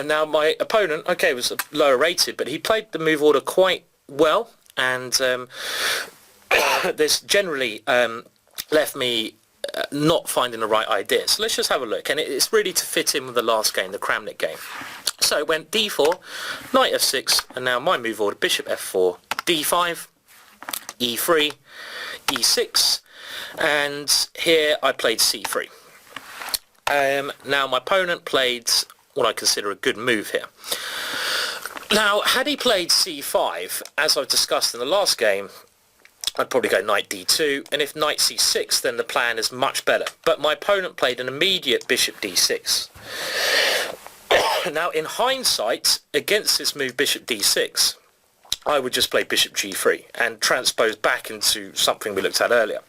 Now my opponent, okay, was lower rated, but he played the move order quite well, and this generally left me not finding the right idea. So let's just have a look, and it's really to fit in with the last game, the Kramnik game. So it went d4, knight f6, and now my move order, bishop f4, d5, e3, e6, and here I played c3. Now my opponent played what I consider a good move here. Now, had he played c5, as I've discussed in the last game, I'd probably go knight d2, and if knight c6, then the plan is much better. But my opponent played an immediate bishop d6. Now, in hindsight, against this move bishop d6, I would just play bishop g3 and transpose back into something we looked at earlier.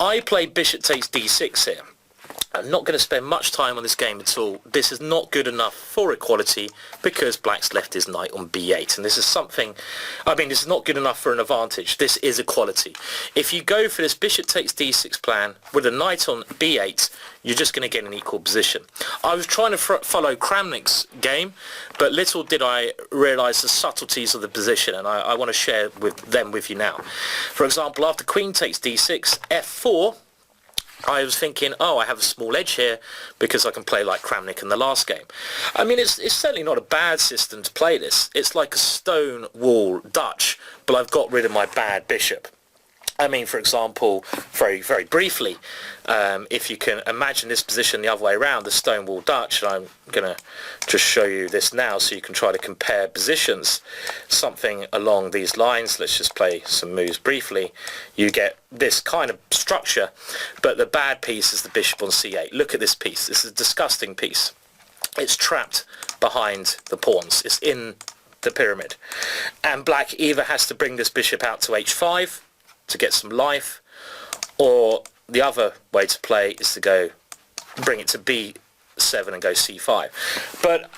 I played bishop takes d6 here. I'm not going to spend much time on this game at all. This is not good enough for equality because black's left his knight on b8, and this is something, I mean, this is not good enough for an advantage. This is equality. If you go for this bishop takes d6 plan with a knight on b8, you're just going to get an equal position. I was trying to follow Kramnik's game, but little did I realise the subtleties of the position, and I want to share them with you now. For example, after queen takes d6, f4, I was thinking, oh, I have a small edge here because I can play like Kramnik in the last game. I mean, it's certainly not a bad system to play this. It's like a stone wall Dutch, but I've got rid of my bad bishop. I mean, for example, very, very briefly, if you can imagine this position the other way around, the Stonewall Dutch, and I'm going to just show you this now so you can try to compare positions, something along these lines. Let's just play some moves briefly. You get this kind of structure, but the bad piece is the bishop on c8. Look at this piece. This is a disgusting piece. It's trapped behind the pawns. It's in the pyramid. And black either has to bring this bishop out to h5, to get some life, or the other way to play is to go bring it to b7 and go c5. But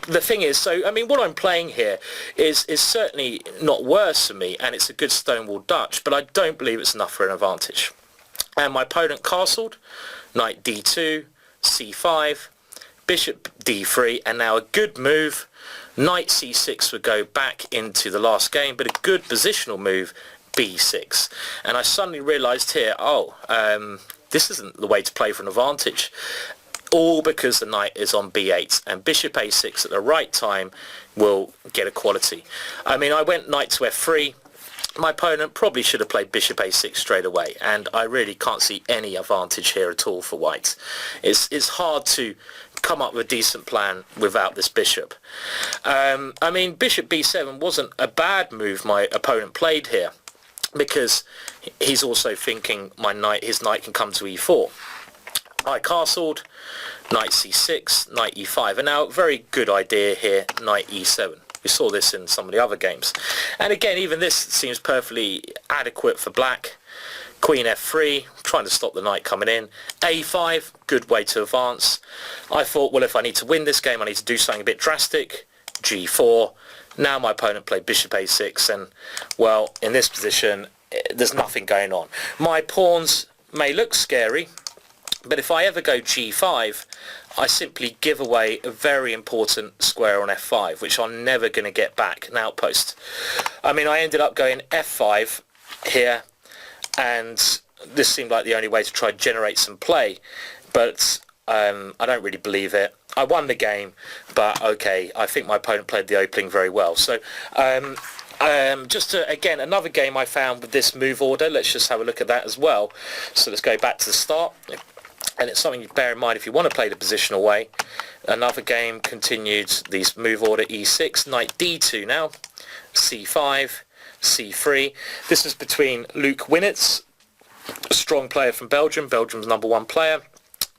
the thing is, so I mean, what I'm playing here is certainly not worse for me, and it's a good Stonewall Dutch, but I don't believe it's enough for an advantage. And my opponent castled, knight d2, c5, bishop d3, and now a good move, knight c6 would go back into the last game, but a good positional move, b6. And I suddenly realised here, this isn't the way to play for an advantage. All because the knight is on b8, and bishop a6 at the right time will get equality. I mean, I went knight to f3. My opponent probably should have played bishop a6 straight away, and I really can't see any advantage here at all for white. It's hard to come up with a decent plan without this bishop. I mean, bishop b7 wasn't a bad move my opponent played here, because he's also thinking his knight can come to e4. I castled, knight c6, knight e5, and now very good idea here, knight e7. We saw this in some of the other games. And again, even this seems perfectly adequate for black. Queen f3, trying to stop the knight coming in. a5, good way to advance. I thought, well, if I need to win this game, I need to do something a bit drastic. g4. Now my opponent played bishop a6, and, well, in this position, there's nothing going on. My pawns may look scary, but if I ever go g5, I simply give away a very important square on f5, which I'm never going to get back, an outpost. I mean, I ended up going f5 here, and this seemed like the only way to try to generate some play, but I don't really believe it. I won the game, but okay, I think my opponent played the opening very well. So again, another game I found with this move order. Let's just have a look at that as well. So let's go back to the start, and it's something you bear in mind if you want to play the positional way. Another game continued these move order e6, knight d2 now, c5, c3. This is between Luc Winnets, a strong player from Belgium, Belgium's #1 player,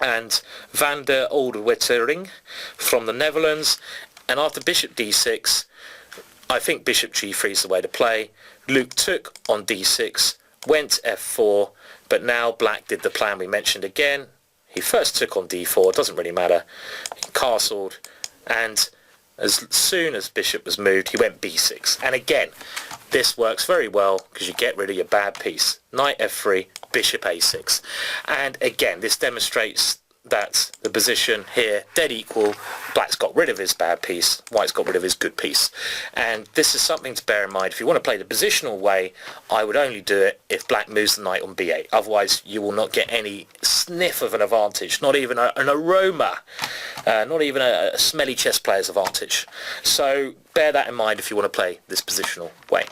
and Van der Oldwittering from the Netherlands. And after bishop d6, I think bishop g3 is the way to play. Luke took on d6, went f4, but now black did the plan we mentioned again. He first took on d4, doesn't really matter. He castled, and as soon as bishop was moved, he went b6. And again, this works very well because you get rid of your bad piece. Knight f3, bishop a6. And again, this demonstrates that the position here, dead equal, black's got rid of his bad piece, white's got rid of his good piece. And this is something to bear in mind. If you want to play the positional way, I would only do it if black moves the knight on b8. Otherwise, you will not get any sniff of an advantage, not even an aroma, not even a smelly chess player's advantage. So bear that in mind if you want to play this positional way.